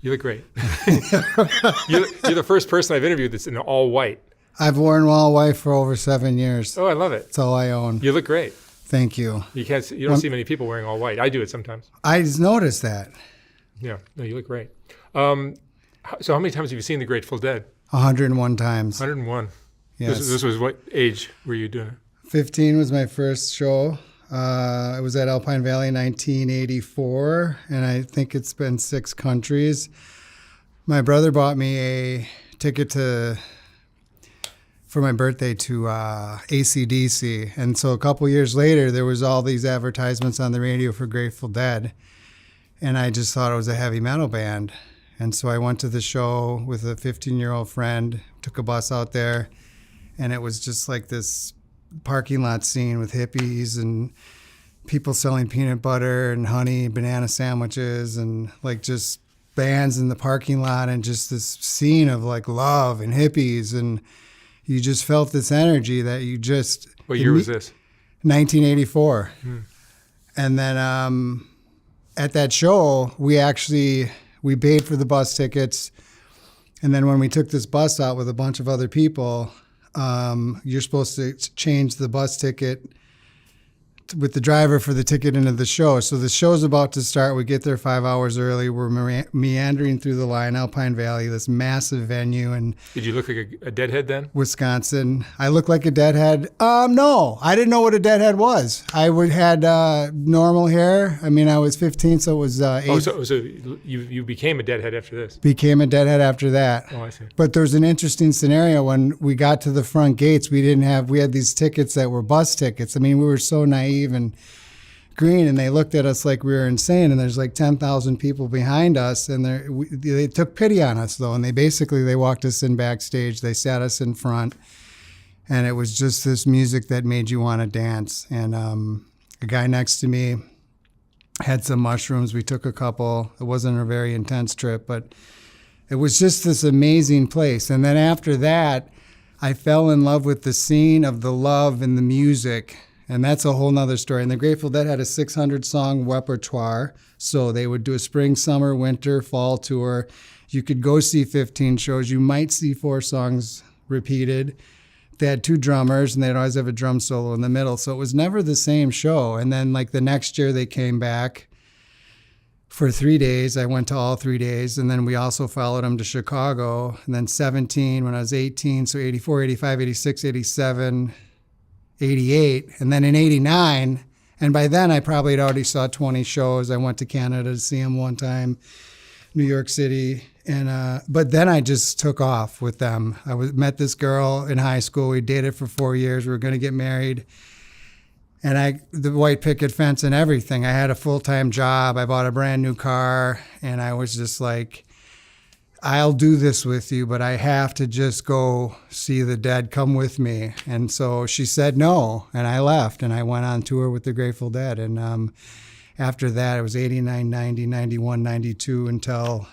You look great. You're the first person I've interviewed that's in all white. I've worn all white for over 7 years. Oh, I love it. That's all I own. You look great. Thank you. You don't see many people wearing all white. I do it sometimes. I just noticed that. Yeah. No, you look great. So how many times have you seen the Grateful Dead? 101 times. 101. Yes. This was what age were you doing it? 15 was my first show. It was at Alpine Valley in 1984, and I think it's been 6 countries. My brother bought me a ticket for my birthday to AC/DC, and so a couple years later, there was all these advertisements on the radio for Grateful Dead, and I just thought it was a heavy metal band. And so I went to the show with a 15-year-old friend, took a bus out there, and it was just like this parking lot scene with hippies and people selling peanut butter and honey, banana sandwiches, and like just bands in the parking lot, and just this scene of like love and hippies, and you just felt this energy that you just... What year was this? 1984. And then at that show, we paid for the bus tickets, and then when we took this bus out with a bunch of other people, you're supposed to change the bus ticket with the driver for the ticket into the show. So the show's about to start. We get there 5 hours early. We're meandering through the line, Alpine Valley, this massive venue in... Did you look like a Deadhead then? Wisconsin. I look like a Deadhead. No, I didn't know what a Deadhead was. I had normal hair. I mean, I was 15, so it was 8. Oh, so you became a Deadhead after this? Became a Deadhead after that. Oh, I see. But there's an interesting scenario. When we got to the front gates, we had these tickets that were bus tickets. I mean, we were so naive and green, and they looked at us like we were insane, and there's like 10,000 people behind us, and they took pity on us though, and they walked us in backstage, they sat us in front, and it was just this music that made you want to dance. And a guy next to me had some mushrooms. We took a couple. It wasn't a very intense trip, but it was just this amazing place. And then after that, I fell in love with the scene of the love and the music. And that's a whole nother story. And the Grateful Dead had a 600-song repertoire. So they would do a spring, summer, winter, fall tour. You could go see 15 shows. You might see 4 songs repeated. They had 2 drummers, and they'd always have a drum solo in the middle. So it was never the same show. And then like the next year they came back for 3 days. I went to all 3 days. And then we also followed them to Chicago. And then 17 when I was 18. So 84, 85, 86, 87... 88, and then in 89, and by then I probably had already saw 20 shows. I went to Canada to see them one time, New York City, and but then I just took off with them. Met this girl in high school. We dated for 4 years. We were going to get married, and the white picket fence and everything. I had a full-time job. I bought a brand new car, and I was just like, I'll do this with you, but I have to just go see the Dead. Come with me. And so she said no, and I left, and I went on tour with the Grateful Dead. And after that, it was 89, 90, 91, 92 until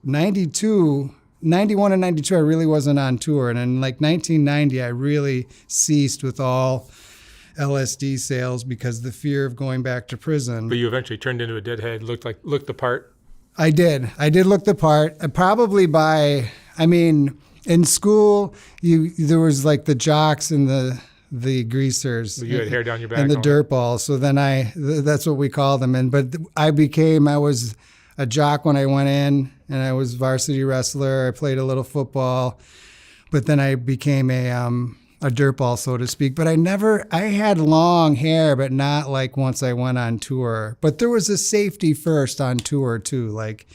92. 91 and 92, I really wasn't on tour. And in like 1990, I really ceased with all LSD sales because the fear of going back to prison. But you eventually turned into a Deadhead, looked the part. I did look the part. Probably in school, there was like the jocks and the greasers. You had hair down your back. And the dirt balls. So then that's what we called them. But I was a jock when I went in, and I was varsity wrestler. I played a little football, but then I became a dirtball, so to speak. But I had long hair, but not like once I went on tour. But there was a safety first on tour too, like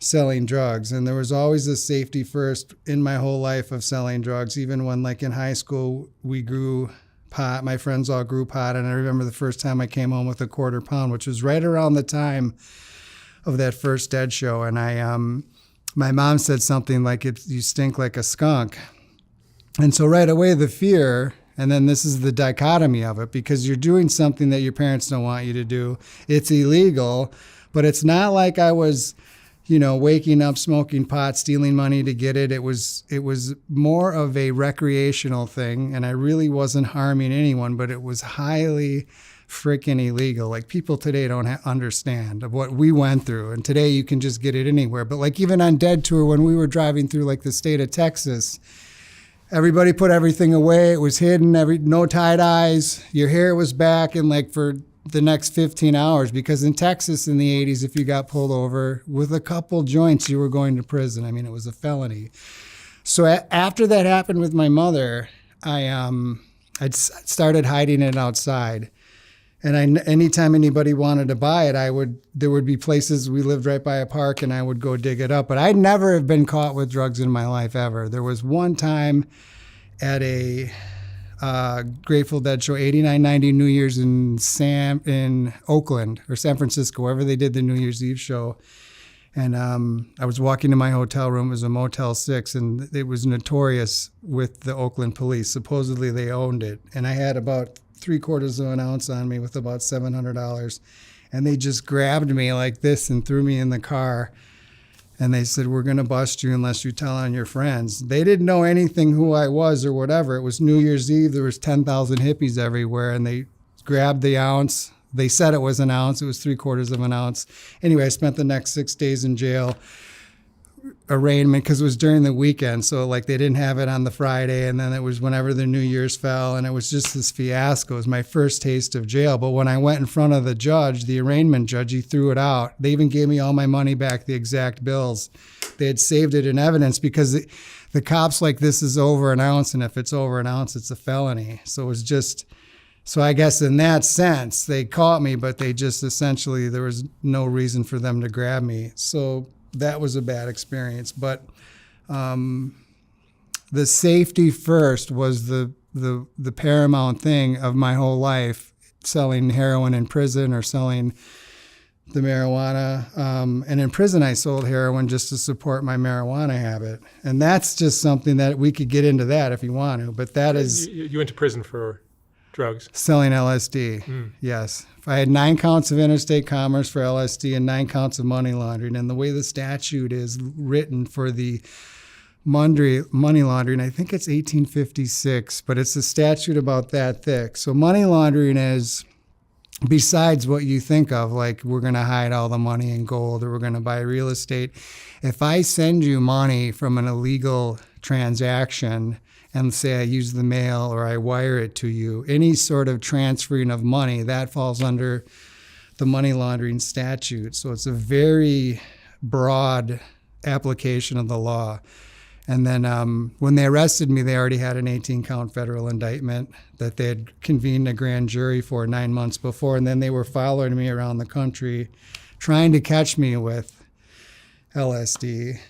selling drugs. And there was always a safety first in my whole life of selling drugs. Even when like in high school, we grew pot, my friends all grew pot. And I remember the first time I came home with a quarter pound, which was right around the time of that first Dead show. And my mom said something like, you stink like a skunk. And so right away, the fear, and then this is the dichotomy of it, because you're doing something that your parents don't want you to do. It's illegal, but it's not like I was, waking up, smoking pot, stealing money to get it. It was more of a recreational thing, and I really wasn't harming anyone, but it was highly freaking illegal. Like people today don't understand of what we went through. And today you can just get it anywhere. But like even on Dead Tour, when we were driving through like the state of Texas, everybody put everything away. It was hidden, no tie-dyes. Your hair was back and like for the next 15 hours, because in Texas in the 80s, if you got pulled over with a couple joints, you were going to prison. I mean, it was a felony. So after that happened with my mother, I'd started hiding it outside. And anytime anybody wanted to buy it, there would be places, we lived right by a park, and I would go dig it up. But I'd never have been caught with drugs in my life ever. There was one time at a Grateful Dead show, 89-90 New Year's in Oakland or San Francisco, wherever they did the New Year's Eve show. And I was walking to my hotel room. It was a Motel 6, and it was notorious with the Oakland police. Supposedly they owned it. And I had about 3/4 of an ounce on me with about $700. And they just grabbed me like this and threw me in the car. And they said, we're going to bust you unless you tell on your friends. They didn't know anything who I was or whatever. It was New Year's Eve. There was 10,000 hippies everywhere, and they grabbed the ounce. They said it was an ounce. It was 3/4 of an ounce. Anyway, I spent the next 6 days in jail, arraignment, because it was during the weekend. So like they didn't have it on the Friday, and then it was whenever the New Year's fell, and it was just this fiasco. It was my first taste of jail. But when I went in front of the judge, the arraignment judge, he threw it out. They even gave me all my money back, the exact bills. They had saved it in evidence because the cops like, this is over an ounce, and if it's over an ounce, it's a felony. So it was just, so I guess in that sense, they caught me, but they just essentially, there was no reason for them to grab me. So that was a bad experience. But the safety first was the paramount thing of my whole life, selling heroin in prison or selling the marijuana. And in prison, I sold heroin just to support my marijuana habit. And that's just something that we could get into that if you want to. But that is... You went to prison for drugs? Selling LSD, yes. I had 9 counts of interstate commerce for LSD and 9 counts of money laundering. And the way the statute is written for the money laundering, I think it's 1856, but it's a statute about that thick. So money laundering is, besides what you think of, like we're going to hide all the money in gold or we're going to buy real estate. If I send you money from an illegal transaction and say I use the mail or I wire it to you, any sort of transferring of money, that falls under the money laundering statute. So it's a very broad application of the law. And then when they arrested me, they already had an 18-count federal indictment that they had convened a grand jury for 9 months before. And then they were following me around the country trying to catch me with LSD.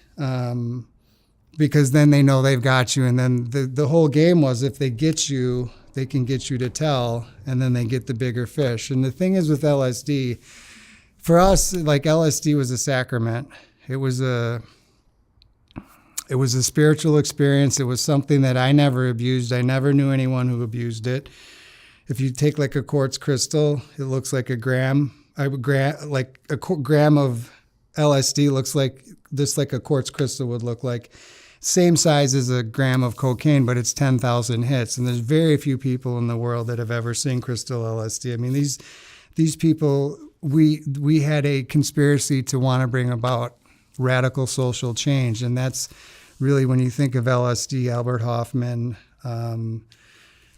Because then they know they've got you. And then the whole game was, if they get you, they can get you to tell, and then they get the bigger fish. And the thing is with LSD, for us, like LSD was a sacrament. It was a spiritual experience. It was something that I never abused. I never knew anyone who abused it. If you take like a quartz crystal, it looks like a gram. Like a gram of LSD looks like just like a quartz crystal would look like. Same size as a gram of cocaine, but it's 10,000 hits. And there's very few people in the world that have ever seen crystal LSD. I mean, these people, we had a conspiracy to want to bring about radical social change. And that's really, when you think of LSD, Albert Hofmann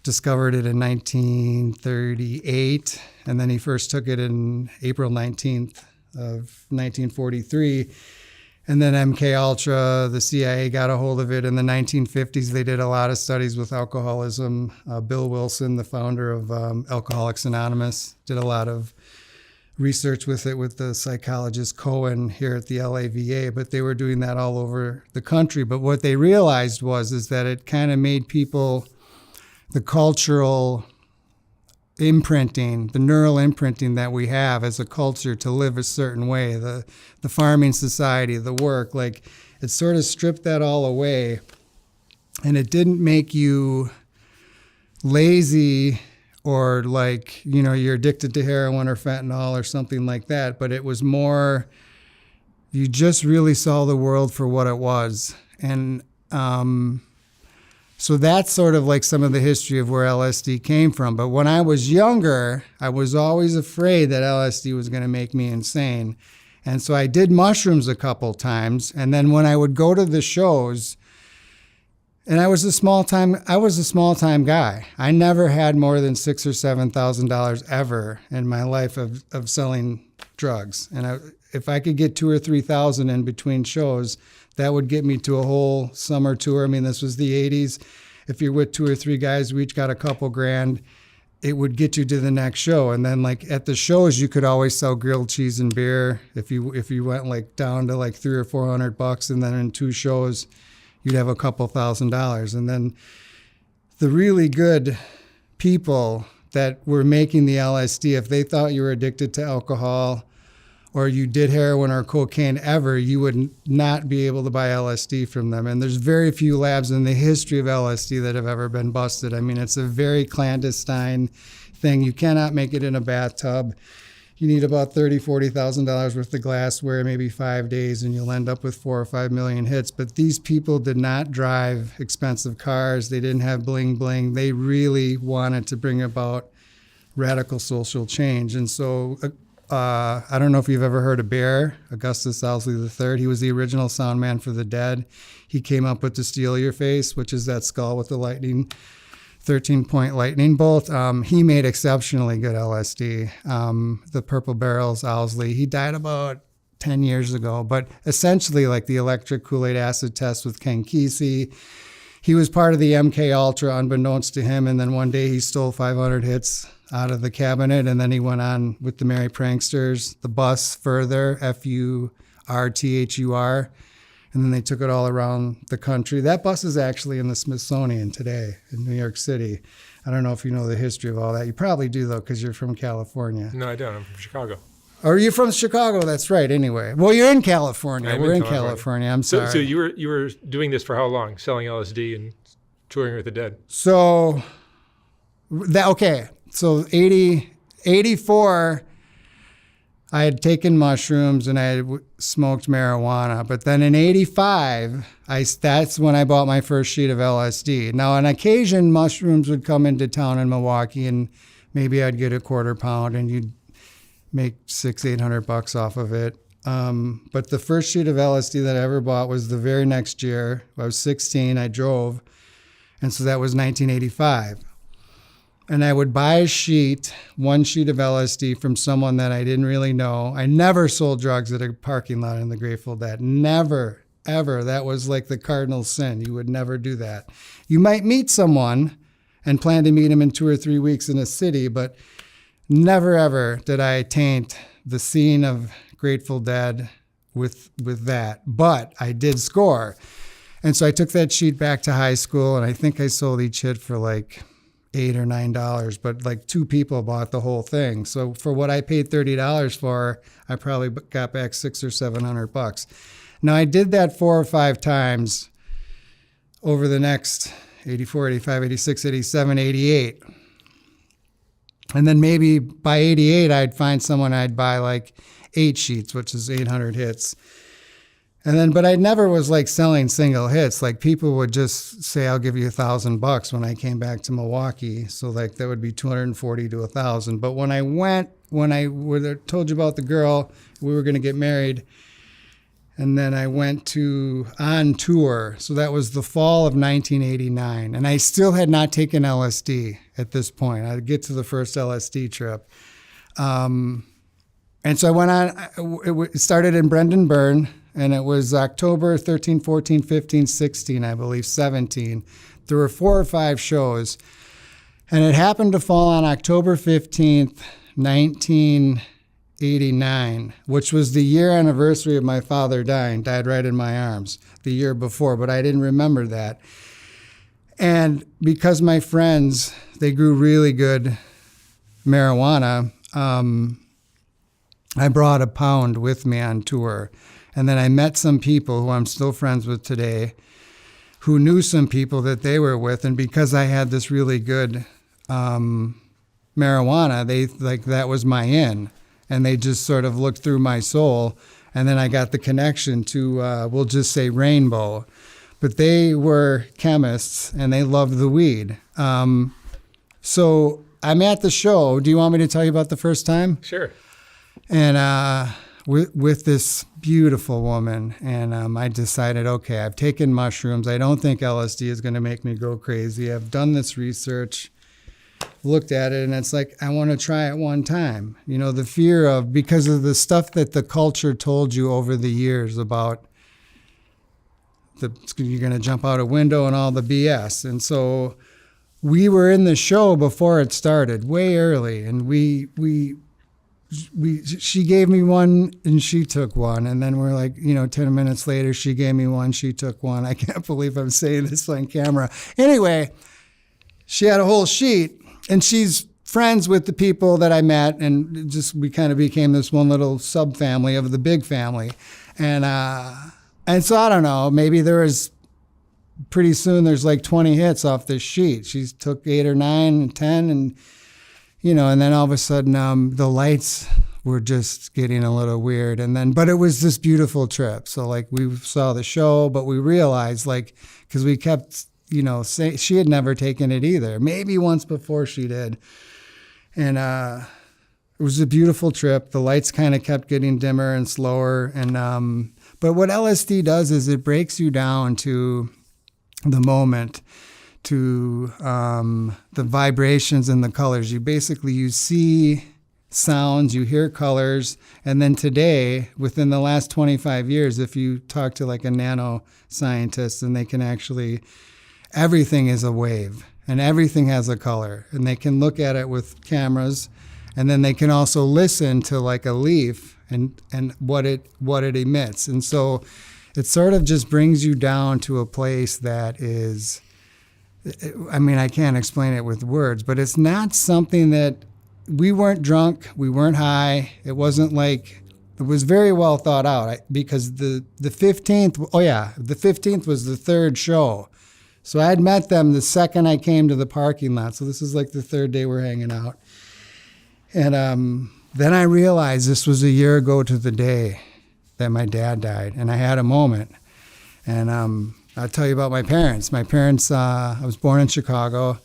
discovered it in 1938. And then he first took it in April 19th of 1943. And then MK Ultra, the CIA got a hold of it in the 1950s. They did a lot of studies with alcoholism. Bill Wilson, the founder of Alcoholics Anonymous, did a lot of research with it with the psychologist Cohen here at the LAVA. But they were doing that all over the country. But what they realized is that it kind of made people, the cultural imprinting, the neural imprinting that we have as a culture to live a certain way, the farming society, the work, like it sort of stripped that all away. And it didn't make you lazy or like, you know, you're addicted to heroin or fentanyl or something like that. But it was more, you just really saw the world for what it was. And So that's sort of like some of the history of where LSD came from. But when I was younger, I was always afraid that LSD was going to make me insane. And so I did mushrooms a couple times. And then when I would go to the shows, and I was a small time guy. I never had more than $6,000 or $7,000 ever in my life of selling drugs. And if I could get 2,000 or 3,000 in between shows, that would get me to a whole summer tour. I mean, this was the 80s. If you're with 2 or 3 guys, we each got a couple grand, it would get you to the next show. And then like at the shows, you could always sell grilled cheese and beer. If you went like down to like $300 or $400, and then in 2 shows, you'd have a couple $1,000s. And then the really good people that were making the LSD, if they thought you were addicted to alcohol or you did heroin or cocaine ever, you would not be able to buy LSD from them. And there's very few labs in the history of LSD that have ever been busted. I mean, it's a very clandestine thing. You cannot make it in a bathtub. You need about $30,000, $40,000 worth of glassware, maybe 5 days, and you'll end up with 4 or 5 million hits. But these people did not drive expensive cars. They didn't have bling bling. They really wanted to bring about radical social change. And so I don't know if you've ever heard of Bear, Augustus Owsley III. He was the original sound man for the Dead. He came up with the Steal Your Face, which is that skull with the 13-point lightning bolt. He made exceptionally good LSD. The Purple Barrel's Owsley. He died about 10 years ago, but essentially like the electric Kool-Aid acid test with Ken Kesey. He was part of the MK Ultra unbeknownst to him, and then one day he stole 500 hits out of the cabinet, and then he went on with the Merry Pranksters, the Bus Further, FURTHUR, and then they took it all around the country. That bus is actually in the Smithsonian today in New York City. I don't know if you know the history of all that. You probably do, though, because you're from California. No, I don't. I'm from Chicago. Or are you from Chicago? That's right, anyway. Well, you're in California. I'm We're in California. California. I'm sorry. So you were doing this for how long? Selling LSD and touring with the Dead? So, So 84, I had taken mushrooms and I had smoked marijuana. But then in 85, that's when I bought my first sheet of LSD. Now, on occasion, mushrooms would come into town in Milwaukee, and maybe I'd get a quarter pound, and you'd make $600-800 off of it. But the first sheet of LSD that I ever bought was the very next year. I was 16. I drove, and so that was 1985. And I would buy one sheet of LSD from someone that I didn't really know. I never sold drugs at a parking lot in the Grateful Dead. Never, ever. That was like the cardinal sin. You would never do that. You might meet someone and plan to meet him in 2 or 3 weeks in a city, but never, ever did I taint the scene of Grateful Dead with that. But I did score. And so I took that sheet back to high school, and I think I sold each hit for like $8 or $9, but like 2 people bought the whole thing. So for what I paid $30 for, I probably got back $600 or $700. Now I did that 4 or 5 times over the next 84, 85, 86, 87, 88. And then maybe by 88, I'd find someone I'd buy like 8 sheets, which is 800 hits. And then, but I never was like selling single hits. Like people would just say, I'll give you $1,000 when I came back to Milwaukee. So like that would be 240 to 1,000. But when I told you about the girl, we were going to get married. And then I went on tour. So that was the fall of 1989. And I still had not taken LSD at this point. I'd get to the first LSD trip. And so I went on, it started in Brendan Byrne. And it was October 13, 14, 15, 16, I believe, 17. There were 4 or 5 shows. And it happened to fall on October 15th, 1989, which was the year anniversary of my father dying. Died right in my arms the year before, but I didn't remember that. And because my friends, they grew really good marijuana, I brought a pound with me on tour. And then I met some people who I'm still friends with today who knew some people that they were with. And because I had this really good marijuana, that was my in. And they just sort of looked through my soul. And then I got the connection to, we'll just say Rainbow. but they were chemists and they loved the weed. So I'm at the show. Do you want me to tell you about the first time? Sure. And with this beautiful woman, and I decided, okay, I've taken mushrooms. I don't think LSD is going to make me go crazy. I've done this research, looked at it, and it's like, I want to try it one time. You know, the fear of, because of the stuff that the culture told you over the years about you're going to jump out a window and all the BS. And so we were in the show before it started, way early, and she gave me one and she took one, and then we're like, 10 minutes later she gave me one, she took one. I can't believe I'm saying this on camera. Anyway, she had a whole sheet, and she's friends with the people that I met, and we kind of became this one little sub-family of the big family. And so I don't know, maybe pretty soon there's like 20 hits off this sheet. She took 8 or 9 and 10, and and then all of a sudden, the lights were just getting a little weird. But it was this beautiful trip. So like, we saw the show, but we realized, like, cause we kept, saying she had never taken it either. Maybe once before she did. And, it was a beautiful trip. The lights kind of kept getting dimmer and slower. And, but what LSD does is it breaks you down to the moment, to the vibrations and the colors. You see sounds, you hear colors, and then today, within the last 25 years, if you talk to like a nanoscientist, and they can actually, everything is a wave, and everything has a color, and they can look at it with cameras, and then they can also listen to like a leaf and what it emits. And so it sort of just brings you down to a place that is, I mean, I can't explain it with words, but it's not something that, we weren't drunk, we weren't high. It wasn't like, it was very well thought out, because the 15th was the third show. So I had met them the second I came to the parking lot. So this is like the third day we're hanging out. And then I realized this was a year ago to the day that my dad died. And I had a moment. And I'll tell you about my parents. I was born in Chicago.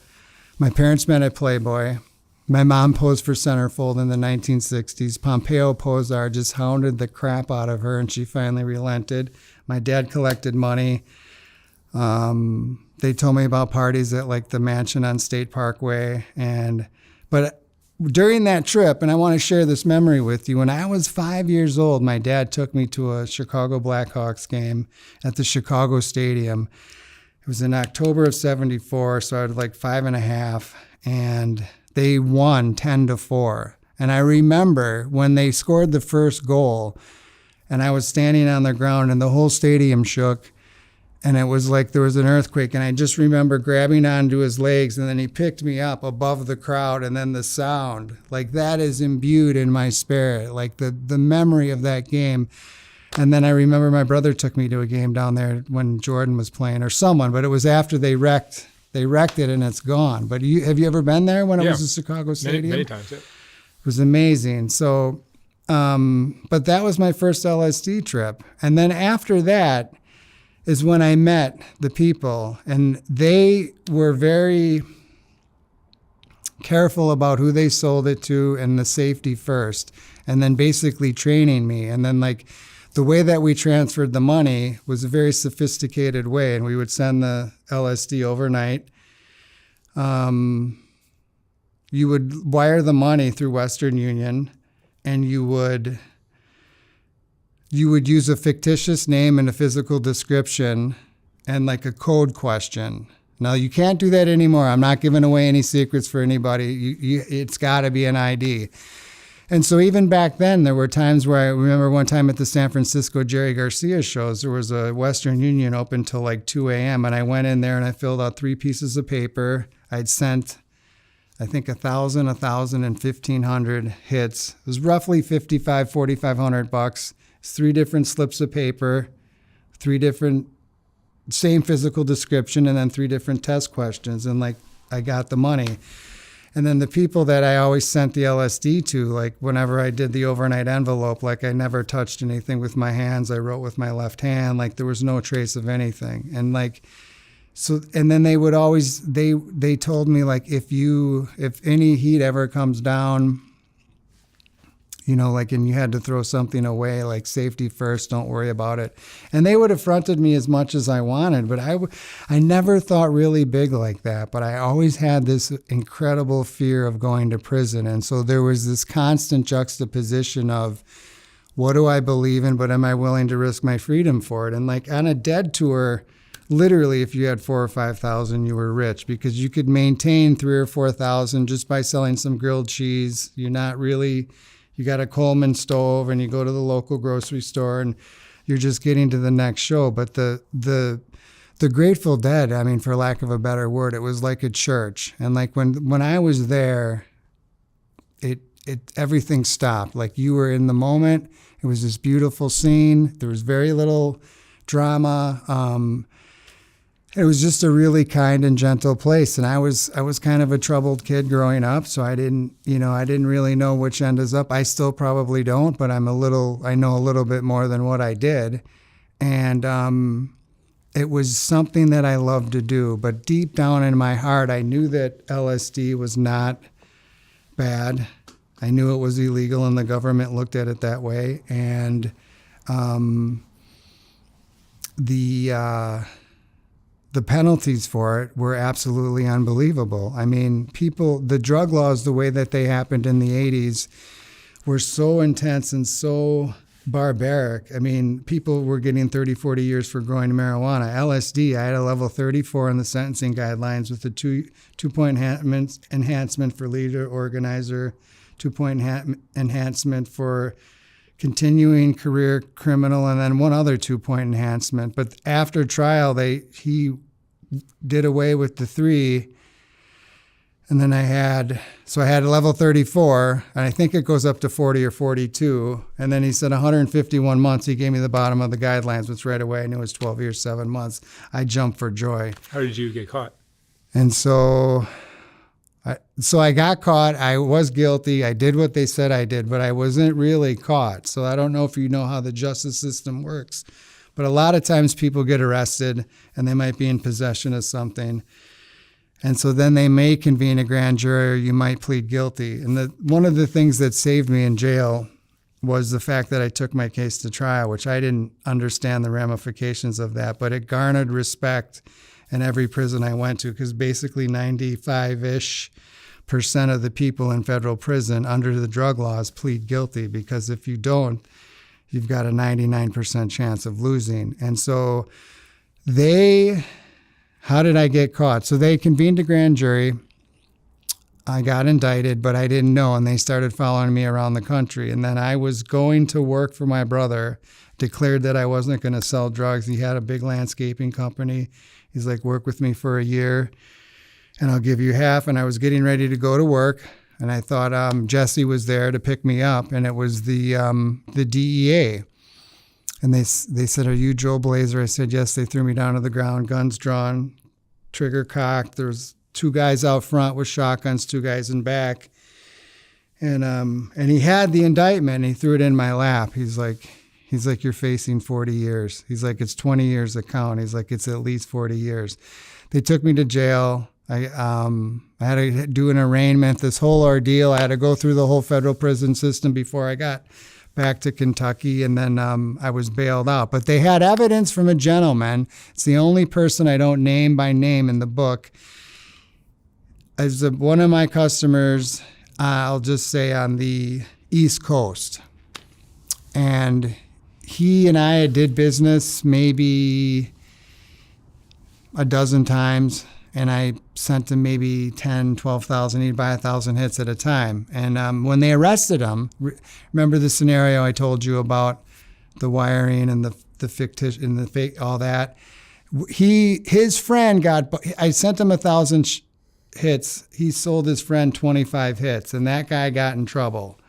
My parents met at Playboy. My mom posed for Centerfold in the 1960s. Pompeo Posar just hounded the crap out of her, and she finally relented. My dad collected money. They told me about parties at like the mansion on State Parkway. But during that trip, and I want to share this memory with you, when I was 5 years old, my dad took me to a Chicago Blackhawks game at the Chicago Stadium. It was in October of '74, so I was like 5.5, and they won 10-4. And I remember when they scored the first goal, and I was standing on the ground, and the whole stadium shook, and it was like there was an earthquake. And I just remember grabbing onto his legs, and then he picked me up above the crowd, and then the sound, like that is imbued in my spirit, like the memory of that game. And then I remember my brother took me to a game down there when Jordan was playing, or someone, but it was after they wrecked it, and it's gone. But have you ever been there when it was the Chicago Stadium? Many times, yeah. It was amazing. So, but that was my first LSD trip. And then after that is when I met the people, and they were very careful about who they sold it to and the safety first, and then basically training me. And then like the way that we transferred the money was a very sophisticated way, and we would send the LSD overnight. You would wire the money through Western Union, and you would use a fictitious name and a physical description and like a code question. Now, you can't do that anymore. I'm not giving away any secrets for anybody. It's got to be an ID. And so even back then, there were times where I remember one time at the San Francisco Jerry Garcia shows, there was a Western Union open till like 2 a.m. And I went in there and I filled out 3 pieces of paper. I'd sent, I think, 1,000, 1,000, and 1,500 hits. It was roughly $4,500. It's 3 different slips of paper, 3 different, same physical description, and then 3 different test questions. And like, I got the money. And then the people that I always sent the LSD to, like whenever I did the overnight envelope, like I never touched anything with my hands. I wrote with my left hand. Like there was no trace of anything. And like, so, and then they would always, they told me like, if any heat ever comes down, you know, like, and you had to throw something away, like safety first, don't worry about it. And they would have fronted me as much as I wanted, but I never thought really big like that. But I always had this incredible fear of going to prison. And so there was this constant juxtaposition of what do I believe in, but am I willing to risk my freedom for it? And like on a dead tour, literally, if you had 4,000 or 5,000, you were rich because you could maintain 3,000 or 4,000 just by selling some grilled cheese. You're not really, you got a Coleman stove and you go to the local grocery store and you're just getting to the next show. But the Grateful Dead, I mean, for lack of a better word, it was like a church. And like when I was there, it everything stopped. Like you were in the moment. It was this beautiful scene. There was very little drama. It was just a really kind and gentle place. And I was kind of a troubled kid growing up. So I didn't really know which end is up. I still probably don't, but I know a little bit more than what I did. And, it was something that I loved to do, but deep down in my heart, I knew that LSD was not bad. I knew it was illegal and the government looked at it that way. And, the penalties for it were absolutely unbelievable. I mean, the drug laws, the way that they happened in the 80s were so intense and so barbaric. I mean, people were getting 30, 40 years for growing marijuana. LSD, I had a level 34 in the sentencing guidelines with a two-point enhancement for leader, organizer, 2-point enhancement for continuing career criminal, and then one other 2-point enhancement. But after trial, he did away with the 3. And then I had a level 34, and I think it goes up to 40 or 42. And then he said 151 months. He gave me the bottom of the guidelines, which right away I knew it was 12 years, 7 months. I jumped for joy. How did you get caught? And so I got caught. I was guilty. I did what they said I did, but I wasn't really caught. So I don't know if you know how the justice system works. But a lot of times people get arrested, and they might be in possession of something. And so then they may convene a grand jury, or you might plead guilty. And one of the things that saved me in jail was the fact that I took my case to trial, which I didn't understand the ramifications of that, but it garnered respect in every prison I went to, because basically 95-ish% of the people in federal prison under the drug laws plead guilty, because if you don't, you've got a 99% chance of losing. And so how did I get caught? So they convened a grand jury. I got indicted, but I didn't know, and they started following me around the country. And then I was going to work for my brother, declared that I wasn't going to sell drugs. He had a big landscaping company. He's like, work with me for a year, and I'll give you half. And I was getting ready to go to work, and I thought Jesse was there to pick me up, and it was the DEA. And they said, "Are you Joe Blaeser?" I said, "Yes." They threw me down to the ground, guns drawn, trigger cocked. There's 2 guys out front with shotguns, 2 guys in back. And he had the indictment, and he threw it in my lap. He's like, "You're facing 40 years. He's like, "It's 20 years a count." He's like, "It's at least 40 years. They took me to jail. I had to do an arraignment, this whole ordeal. I had to go through the whole federal prison system before I got back to Kentucky, and then I was bailed out. But they had evidence from a gentleman. It's the only person I don't name by name in the book. As one of my customers, I'll just say on the East Coast. And he and I did business maybe a dozen times, and I sent him maybe 10, 12,000. He'd buy 1,000 hits at a time. And when they arrested him, remember the scenario I told you about the wiring and the fictitious and the fake, all that? His friend I sent him 1,000 hits. He sold his friend 25 hits, and that guy got in trouble.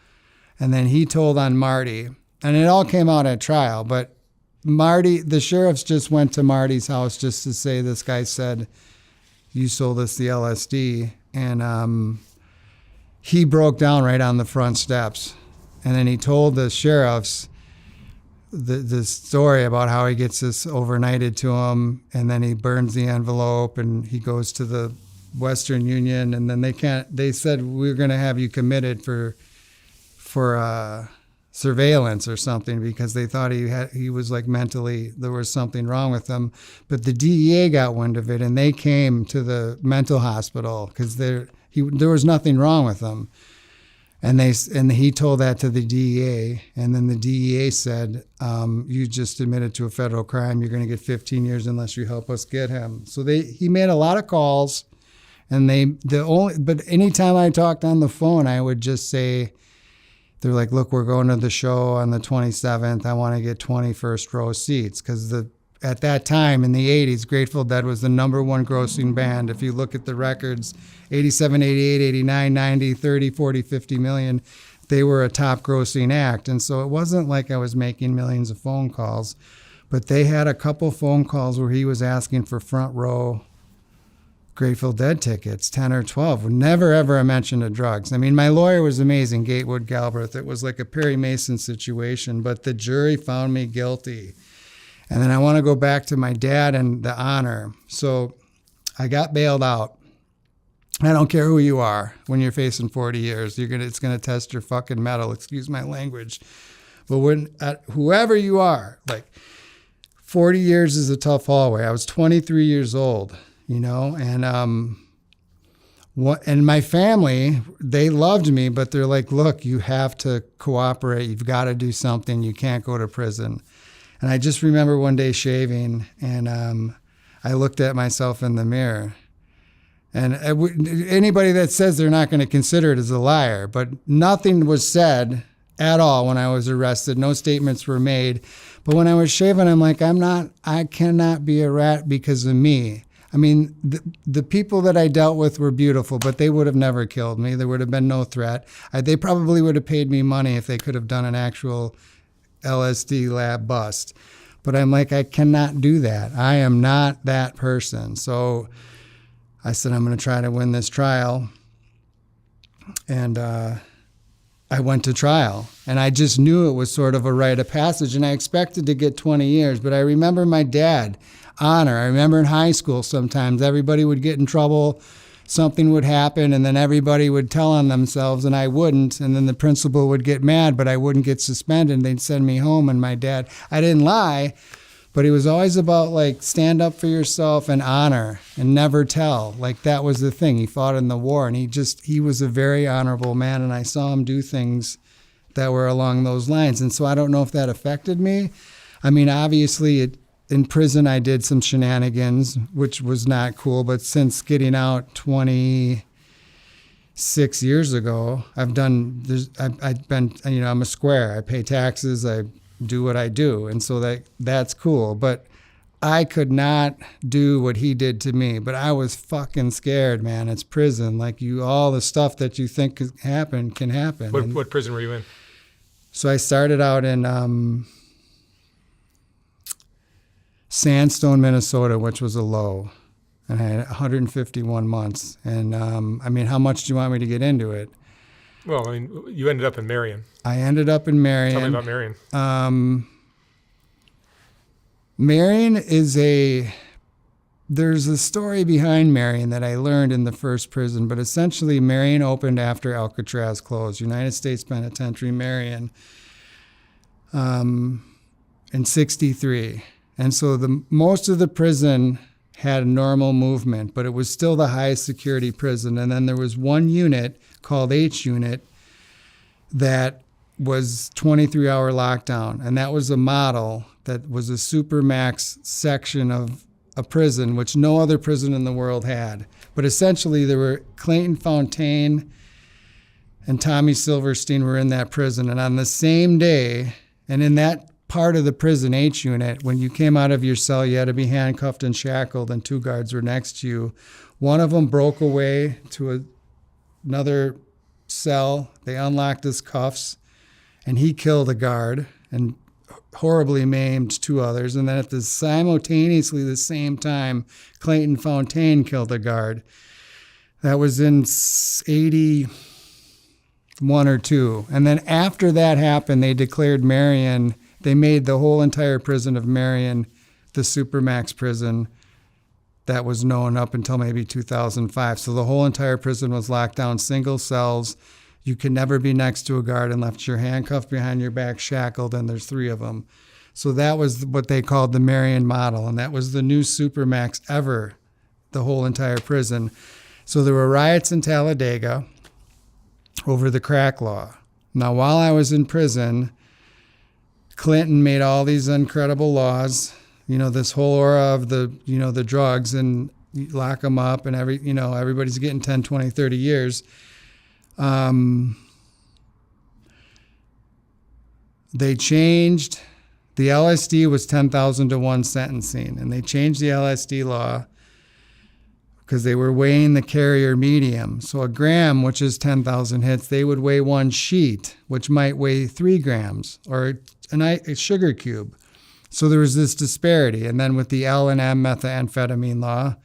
And then he told on Marty, and it all came out at trial, but the sheriffs just went to Marty's house just to say, this guy said, "You sold us the LSD." And he broke down right on the front steps. And then he told the sheriffs the story about how he gets this overnighted to him, and then he burns the envelope, and he goes to the Western Union, and then they said, we're going to have you committed for surveillance or something, because they thought he was like mentally, there was something wrong with him. But the DEA got wind of it, and they came to the mental hospital because there was nothing wrong with him. And he told that to the DEA, and then the DEA said, you just admitted to a federal crime. You're going to get 15 years unless you help us get him. So he made a lot of calls, and but anytime I talked on the phone, I would just say, they're like, look, we're going to the show on the 27th. I want to get 21st row seats, because at that time in the 80s, Grateful Dead was the #1 grossing band. If you look at the records, 87, 88, 89, 90, 30, 40, 50 million, they were a top grossing act. And so it wasn't like I was making millions of phone calls, but they had a couple phone calls where he was asking for front row Grateful Dead tickets, 10 or 12. Never, ever a mention of drugs. I mean, my lawyer was amazing, Gatewood Galbraith. It was like a Perry Mason situation, but the jury found me guilty. And then I want to go back to my dad and the honor. So I got bailed out. I don't care who you are when you're facing 40 years. It's gonna test your fucking mettle, excuse my language. But whoever you are, like 40 years is a tough hallway. I was 23 years old, and and my family, they loved me, but they're like, look, you have to cooperate. You've got to do something. You can't go to prison. And I just remember one day shaving, and I looked at myself in the mirror. And anybody that says they're not going to consider it is a liar. But nothing was said at all when I was arrested. No statements were made. But when I was shaving, I'm like, I cannot be a rat because of me. I mean, the people that I dealt with were beautiful, but they would have never killed me. There would have been no threat. They probably would have paid me money if they could have done an actual LSD lab bust. But I'm like, I cannot do that. I am not that person. So I said, I'm going to try to win this trial. And I went to trial. And I just knew it was sort of a rite of passage. And I expected to get 20 years. But I remember my dad, honor. I remember in high school sometimes everybody would get in trouble. Something would happen, and then everybody would tell on themselves, and I wouldn't. And then the principal would get mad, but I wouldn't get suspended. They'd send me home, and my dad, I didn't lie, but it was always about, like, stand up for yourself and honor and never tell. Like, that was the thing. He fought in the war, and he was a very honorable man, and I saw him do things that were along those lines. And so I don't know if that affected me. I mean, obviously, in prison, I did some shenanigans, which was not cool. But since getting out 26 years ago, I've been, I'm a square. I pay taxes. I do what I do. And so that's cool. But I could not do what he did to me. But I was fucking scared, man. It's prison. Like, all the stuff that you think can happen can happen. What prison were you in? So I started out in Sandstone, Minnesota, which was a low, and I had 151 months. And I mean, how much do you want me to get into it? Well, I mean, you ended up in Marion. I ended up in Marion. Tell me about Marion. Marion there's a story behind Marion that I learned in the first prison, but essentially Marion opened after Alcatraz closed, United States Penitentiary, Marion, in 1963. And so most of the prison had normal movement, but it was still the highest security prison. And then there was one unit called H Unit that was 23-hour lockdown. And that was a model that was a supermax section of a prison, which no other prison in the world had. But essentially, there were Clayton Fontaine and Tommy Silverstein were in that prison. And on the same day, and in that part of the prison H Unit, when you came out of your cell, you had to be handcuffed and shackled, and 2 guards were next to you. One of them broke away to another cell. They unlocked his cuffs, and he killed a guard and horribly maimed 2 others. And then simultaneously the same time, Clayton Fontaine killed a guard. That was in 80. 1 or 2. And then after that happened, they declared Marion, they made the whole entire prison of Marion the Supermax prison that was known up until maybe 2005. So the whole entire prison was locked down, single cells. You could never be next to a guard unless you're handcuffed behind your back, shackled, and there's 3 of them. So that was what they called the Marion model, and that was the new Supermax ever, the whole entire prison. So there were riots in Talladega over the crack law. Now, while I was in prison, Clinton made all these incredible laws, this whole aura of the drugs, and you lock them up and everybody's getting 10, 20, 30 years. They changed, the LSD was 10,000 to 1 sentencing, and they changed the LSD law because they were weighing the carrier medium. So a gram, which is 10,000 hits, they would weigh 1 sheet, which might weigh 3 grams, or a sugar cube. So there was this disparity. And then with the L and M methamphetamine law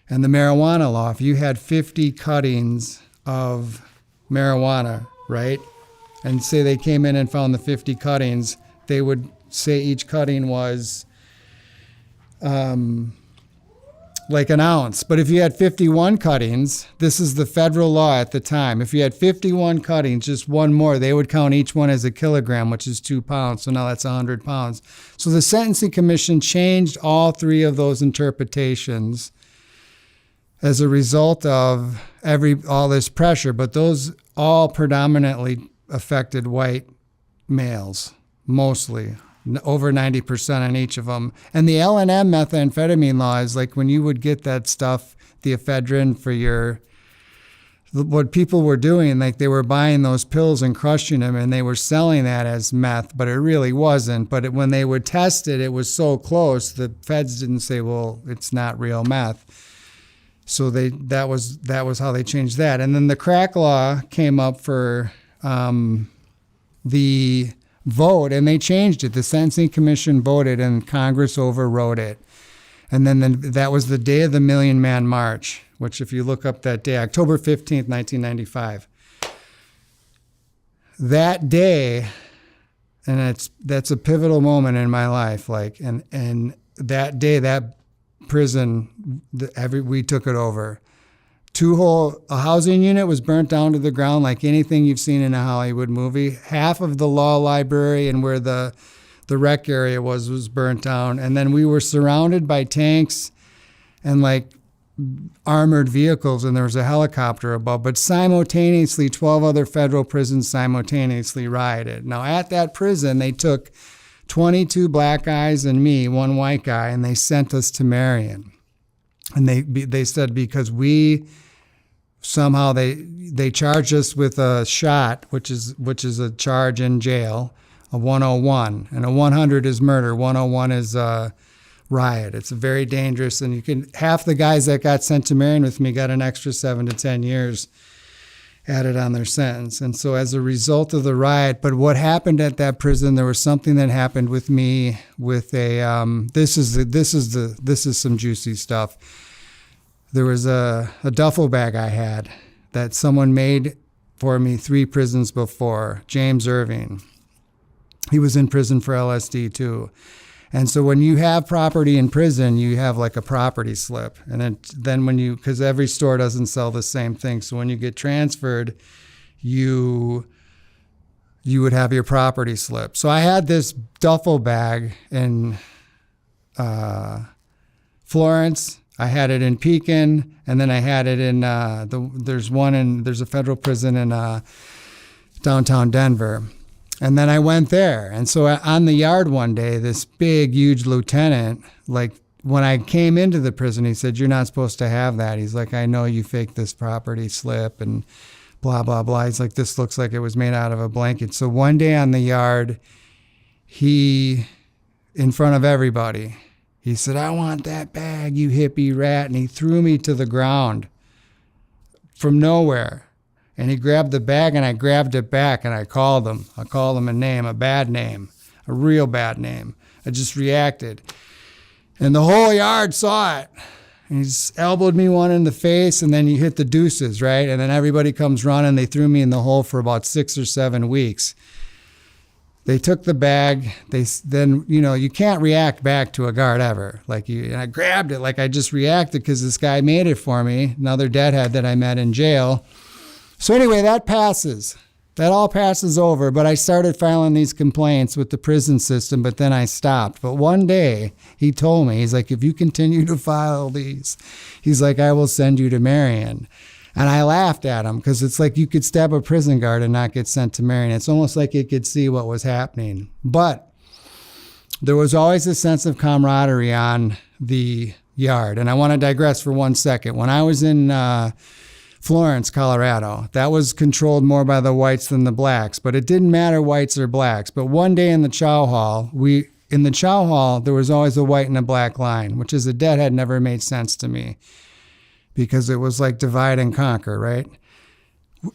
and the marijuana law, if you had 50 cuttings of marijuana, right, and say they came in and found the 50 cuttings, they would say each cutting was like an ounce. But if you had 51 cuttings, this is the federal law at the time. If you had 51 cuttings, just one more, they would count each one as a kilogram, which is 2 pounds. So now that's 100 pounds. So the Sentencing Commission changed all 3 of those interpretations as a result of all this pressure. But those all predominantly affected white males, mostly. Over 90% on each of them. And the L&M methamphetamine law is like when you would get that stuff, the ephedrine for what people were doing, like they were buying those pills and crushing them, and they were selling that as meth, but it really wasn't. But when they would test it, it was so close, the feds didn't say, well, it's not real meth. So that was how they changed that. And then the crack law came up for the vote, and they changed it. The Sentencing Commission voted, and Congress overrode it. And then that was the day of the Million Man March, which if you look up that day, October 15th, 1995. That day, and that's a pivotal moment in my life, and that day, that prison, we took it over. A housing unit was burnt down to the ground like anything you've seen in a Hollywood movie. Half of the law library and where the rec area was burnt down. And then we were surrounded by tanks and like armored vehicles, and there was a helicopter above. But simultaneously, 12 other federal prisons simultaneously rioted. Now at that prison, they took 22 black guys and me, 1 white guy, and they sent us to Marion. And they said because somehow they charged us with a shot, which is a charge in jail, a 101, and a 100 is murder, 101 is riot. It's very dangerous, and half the guys that got sent to Marion with me got an extra 7 to 10 years added on their sentence. And so as a result of the riot, but what happened at that prison, there was something that happened with me with this is some juicy stuff. There was a duffel bag I had that someone made for me 3 prisons before, James Irving. He was in prison for LSD too. And so when you have property in prison, you have like a property slip. And then because every store doesn't sell the same thing. So when you get transferred, you would have your property slip. So I had this duffel bag in Florence. I had it in Pekin, and then I had it in there's a federal prison in downtown Denver. And then I went there. And so on the yard one day, this big, huge lieutenant, like when I came into the prison, he said, "You're not supposed to have that." He's like, "I know you faked this property slip and blah, blah, blah." He's like, "This looks like it was made out of a blanket." So one day on the yard, in front of everybody, he said, "I want that bag, you hippie rat." And he threw me to the ground from nowhere. And he grabbed the bag, and I grabbed it back, and I called him. I called him a name, a bad name, a real bad name. I just reacted. And the whole yard saw it. And he just elbowed me one in the face, and then you hit the deuces, right? And then everybody comes running. They threw me in the hole for about 6 or 7 weeks. They took the bag. Then, you can't react back to a guard ever. And I grabbed it like I just reacted because this guy made it for me, another deadhead that I met in jail. So anyway, that passes. That all passes over, but I started filing these complaints with the prison system, but then I stopped. But one day, he told me, he's like, if you continue to file these, he's like, I will send you to Marion. And I laughed at him because it's like you could stab a prison guard and not get sent to Marion. It's almost like it could see what was happening. But there was always a sense of camaraderie on the yard. And I want to digress for 1 second. When I was in Florence, Colorado, that was controlled more by the whites than the blacks. But it didn't matter whites or blacks. But one day in the chow hall, there was always a white and a black line, which as a deadhead never made sense to me, because it was like divide and conquer, right?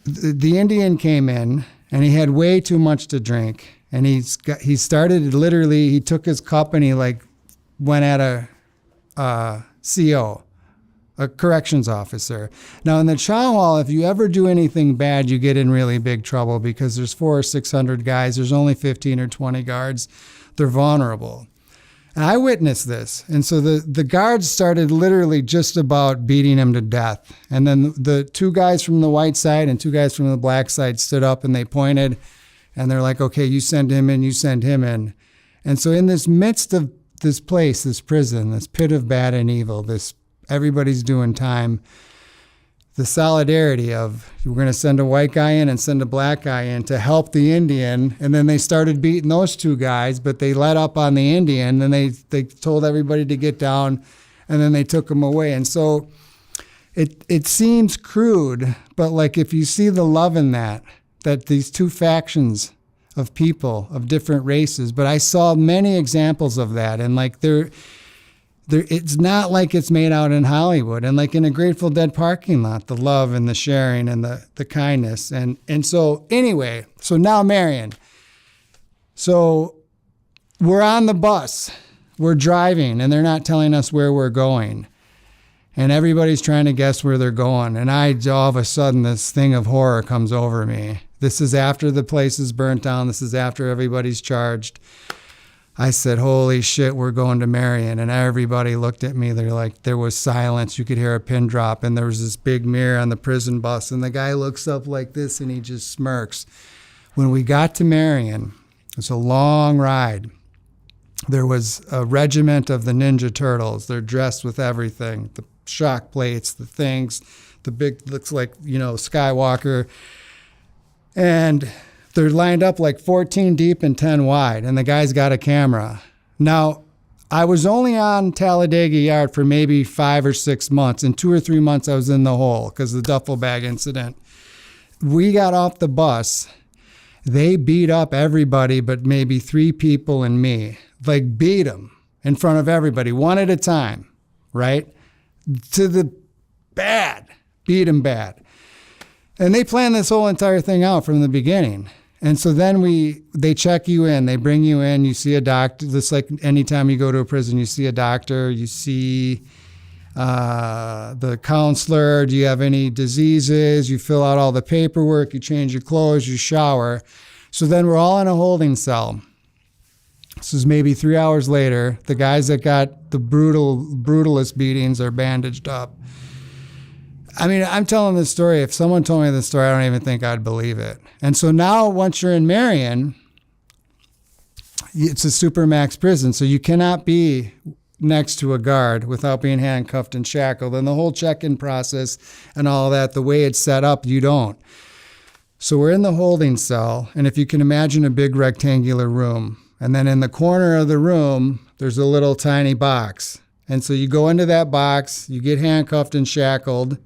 The Indian came in and he had way too much to drink. And he took his cup and he went at a CO, a corrections officer. Now in the chow hall, if you ever do anything bad, you get in really big trouble because there's 400 or 600 guys. There's only 15 or 20 guards. They're vulnerable. And I witnessed this. And so the guards started literally just about beating him to death. And then the 2 guys from the white side and 2 guys from the black side stood up and they pointed and they're like, okay, you send him in, you send him in. And so in this midst of this place, this prison, this pit of bad and evil, everybody's doing time, the solidarity of we're going to send a white guy in and send a black guy in to help the Indian. And then they started beating those 2 guys, but they let up on the Indian. And they told everybody to get down, and then they took him away. And so it seems crude, but if you see the love in that these 2 factions of people of different races, but I saw many examples of that. And it's not like it's made out in Hollywood and in a Grateful Dead parking lot, the love and the sharing and the kindness. And so anyway, so now Marion. So we're on the bus, we're driving, and they're not telling us where we're going. And everybody's trying to guess where they're going. And all of a sudden, this thing of horror comes over me. This is after the place is burnt down. This is after everybody's charged. I said, holy shit, we're going to Marion. And everybody looked at me. They're like, there was silence. You could hear a pin drop. And there was this big mirror on the prison bus. And the guy looks up like this and he just smirks. When we got to Marion, it's a long ride. There was a regiment of the Ninja Turtles. They're dressed with everything. The shock plates, the things, the big, looks like, Skywalker. And they're lined up 14 deep and 10 wide, and the guy's got a camera. Now, I was only on Talladega Yard for maybe 5 or 6 months. In 2 or 3 months, I was in the hole because of the duffel bag incident. We got off the bus. They beat up everybody but maybe 3 people and me. Beat them in front of everybody, one at a time, right? To the bad. Beat them bad. And they planned this whole entire thing out from the beginning. And so then they check you in, they bring you in, you see a doctor. Just like anytime you go to a prison, you see a doctor, you see the counselor. Do you have any diseases? You fill out all the paperwork, you change your clothes, you shower. So then we're all in a holding cell. This is maybe 3 hours later. The guys that got the brutalest beatings are bandaged up. I mean, I'm telling this story. If someone told me this story, I don't even think I'd believe it. And so now once you're in Marion, it's a supermax prison. So you cannot be next to a guard without being handcuffed and shackled. And the whole check-in process and all that, the way it's set up, you don't. So we're in the holding cell. And if you can imagine a big rectangular room, and then in the corner of the room, there's a little tiny box. And so you go into that box, you get handcuffed and shackled.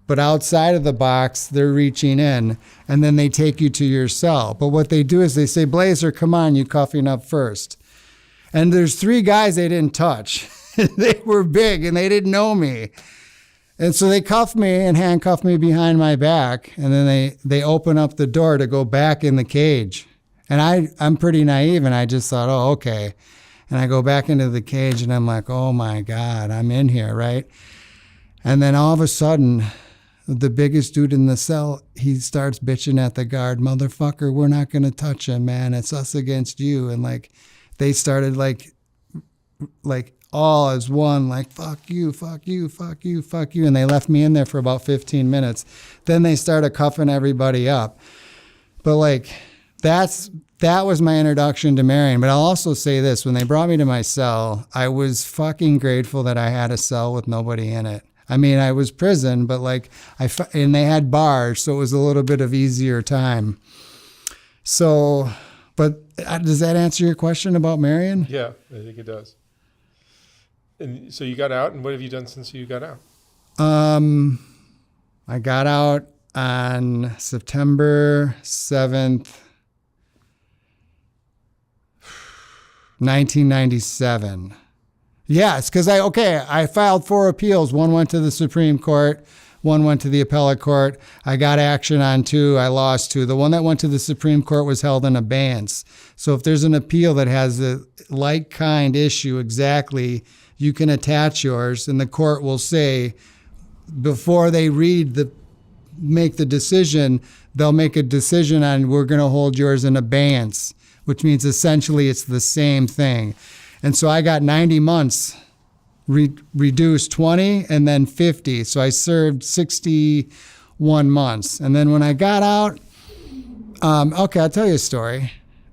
But outside of the box, they're reaching in, and then they take you to your cell. But what they do is they say, Blaeser, come on, you cuffing up first. And there's 3 guys they didn't touch. They were big, and they didn't know me. And so they cuff me and handcuff me behind my back, and then they open up the door to go back in the cage. And I'm pretty naive, and I just thought, oh, okay. And I go back into the cage and I'm like, oh my God, I'm in here, right? And then all of a sudden, the biggest dude in the cell, he starts bitching at the guard, motherfucker, we're not going to touch him, man. It's us against you. And like, they started like all as one, like, fuck you, fuck you, fuck you, fuck you. And they left me in there for about 15 minutes. Then they started cuffing everybody up. But like, that was my introduction to Marion. But I'll also say this, when they brought me to my cell, I was fucking grateful that I had a cell with nobody in it. I mean, I was prison, but like, and they had bars, so it was a little bit of easier time. So, but does that answer your question about Marion? Yeah, I think it does. And so you got out, and what have you done since you got out? I got out on September 7th, 1997. Yes, because I filed 4 appeals. One went to the Supreme Court, one went to the appellate court. I got action on 2. I lost 2. The one that went to the Supreme Court was held in abeyance. So if there's an appeal that has a like kind issue exactly, you can attach yours, and the court will say, before they make the decision, they'll make a decision on, we're going to hold yours in abeyance, which means essentially it's the same thing. And so I got 90 months, reduced 20, and then 50. So I served 61 months. And then when I got out, I'll tell you a story.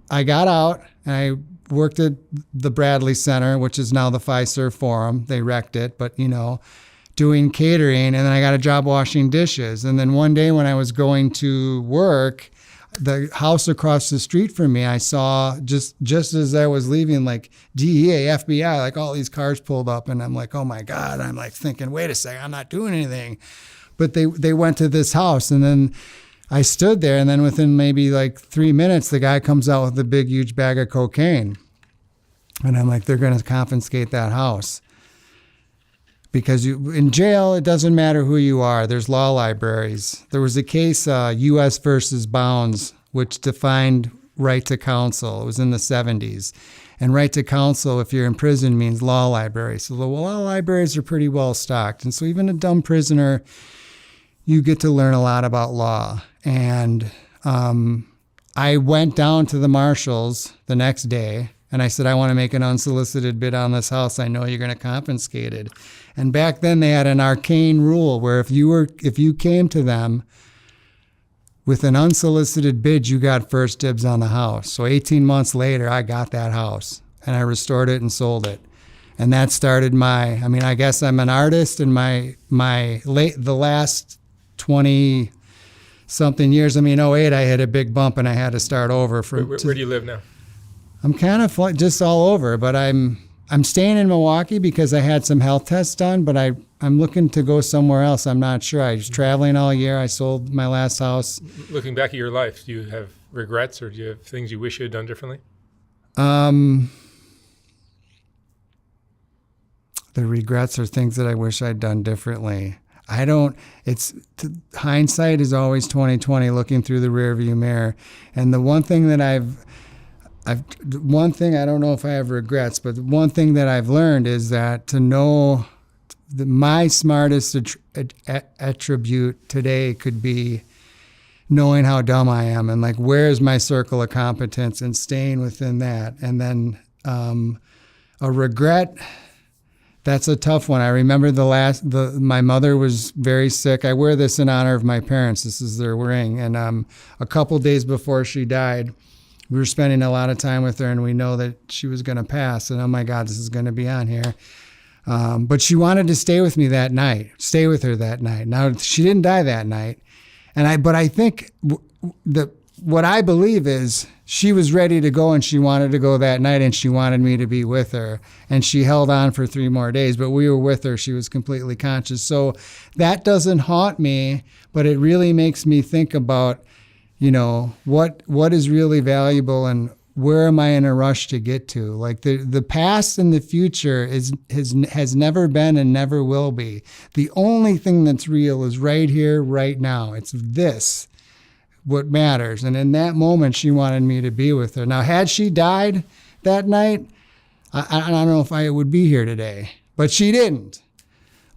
I got out and I worked at the Bradley Center, which is now the Fiserv Forum. They wrecked it, but doing catering. And then I got a job washing dishes. And then one day when I was going to work, the house across the street from me, I saw just as I was leaving, like DEA, FBI, like all these cars pulled up, and I'm like, oh my God. I'm like thinking, wait a second, I'm not doing anything. But they went to this house, and then I stood there, and then within maybe like 3 minutes, the guy comes out with a big, huge bag of cocaine. And I'm like, they're going to confiscate that house. Because in jail, it doesn't matter who you are. There's law libraries. There was a case, U.S. versus Bounds, which defined right to counsel. It was in the 70s. And right to counsel, if you're in prison, means law library. So the law libraries are pretty well stocked. And so even a dumb prisoner, you get to learn a lot about law. And I went down to the marshals the next day, and I said, I want to make an unsolicited bid on this house. I know you're going to confiscate it. And back then they had an arcane rule where if you came to them with an unsolicited bid, you got first dibs on the house. So 18 months later, I got that house, and I restored it and sold it. And that started I guess I'm an artist, and the last 20 something years, in 08, I hit a big bump and I had to start over. Where do you live now? I'm kind of just all over, but I'm staying in Milwaukee because I had some health tests done, but I'm looking to go somewhere else. I'm not sure. I was traveling all year. I sold my last house. Looking back at your life, do you have regrets, or do you have things you wish you had done differently? The regrets are things that I wish I'd done differently. Hindsight is always 20/20, looking through the rearview mirror. And the one thing that I don't know if I have regrets, but one thing that I've learned is that to know my smartest attribute today could be knowing how dumb I am, and like, where is my circle of competence, and staying within that. And then a regret, that's a tough one. I remember my mother was very sick. I wear this in honor of my parents. This is their ring. And a couple days before she died, we were spending a lot of time with her, and we know that she was going to pass. And oh my God, this is going to be on here. But she wanted to stay with her that night. Now, she didn't die that night. But I think what I believe is she was ready to go, and she wanted to go that night, and she wanted me to be with her. And she held on for 3 more days, but we were with her. She was completely conscious. So that doesn't haunt me, but it really makes me think about, what is really valuable, and where am I in a rush to get to? Like the past and the future has never been and never will be. The only thing that's real is right here, right now. It's what matters. And in that moment, she wanted me to be with her. Now, had she died that night, I don't know if I would be here today, but she didn't.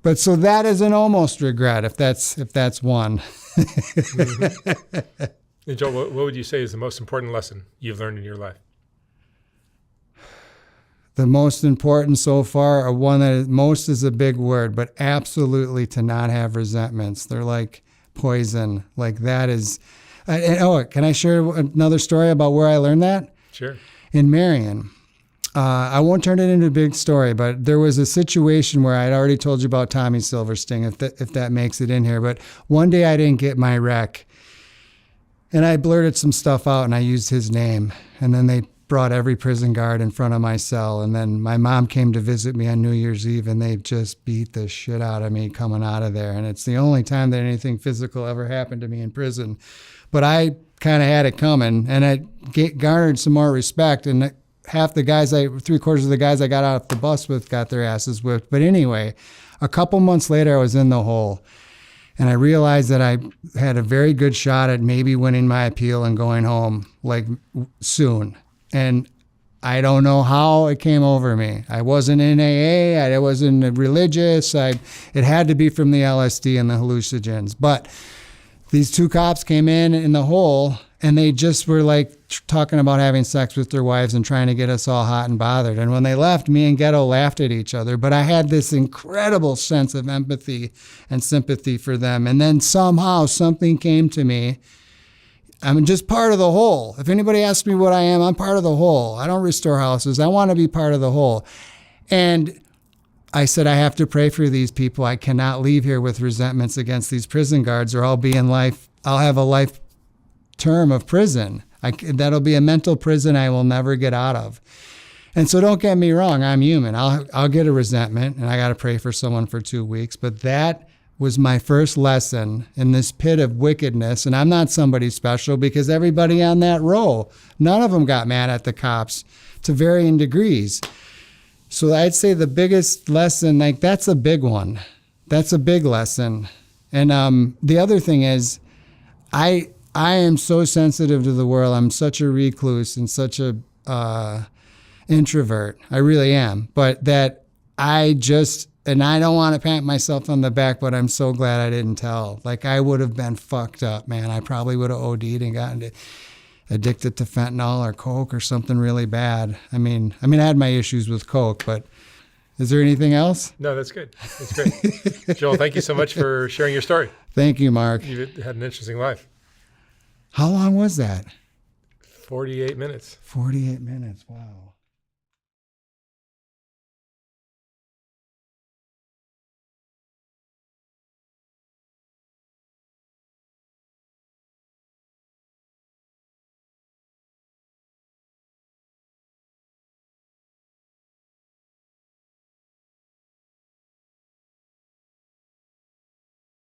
But so that is an almost regret, if that's one. Mm-hmm. And Joel, what would you say is the most important lesson you've learned in your life? The most important so far, or one that most is a big word, but absolutely to not have resentments. They're like poison. Like that is. Can I share another story about where I learned that? Sure. In Marion. I won't turn it into a big story, but there was a situation where I'd already told you about Tommy Silverstein, if that makes it in here. But one day I didn't get my rec, and I blurted some stuff out, and I used his name. And then they brought every prison guard in front of my cell. And then my mom came to visit me on New Year's Eve, and they just beat the shit out of me coming out of there. And it's the only time that anything physical ever happened to me in prison. But I kind of had it coming, and I garnered some more respect. And half the guys, 3/4 of the guys I got off the bus with got their asses whipped. But anyway, a couple months later, I was in the hole, and I realized that I had a very good shot at maybe winning my appeal and going home like soon. And I don't know how it came over me. I wasn't in AA. I wasn't religious. It had to be from the LSD and the hallucinogens. But these two cops came in the hole, and they just were like talking about having sex with their wives and trying to get us all hot and bothered. And when they left, me and Ghetto laughed at each other. But I had this incredible sense of empathy and sympathy for them. And then somehow something came to me. I'm just part of the whole. If anybody asks me what I am, I'm part of the whole. I don't restore houses. I want to be part of the whole. And I said, I have to pray for these people. I cannot leave here with resentments against these prison guards, or I'll have a life term of prison. That'll be a mental prison I will never get out of. And so don't get me wrong, I'm human. I'll get a resentment, and I got to pray for someone for 2 weeks. But that was my first lesson in this pit of wickedness. And I'm not somebody special, because everybody on that row, none of them got mad at the cops to varying degrees. So I'd say the biggest lesson, like that's a big one. That's a big lesson. And the other thing is, I am so sensitive to the world. I'm such a recluse and such a introvert. I really am. But that and I don't want to pat myself on the back, but I'm so glad I didn't tell. Like, I would have been fucked up, man. I probably would have OD'd and gotten addicted to fentanyl or coke or something really bad. I mean, I had my issues with coke, but is there anything else? No, that's good. That's great. Joel, thank you so much for sharing your story. Thank you, Mark. You've had an interesting life. How long was that? 48 minutes. 48 minutes. Wow.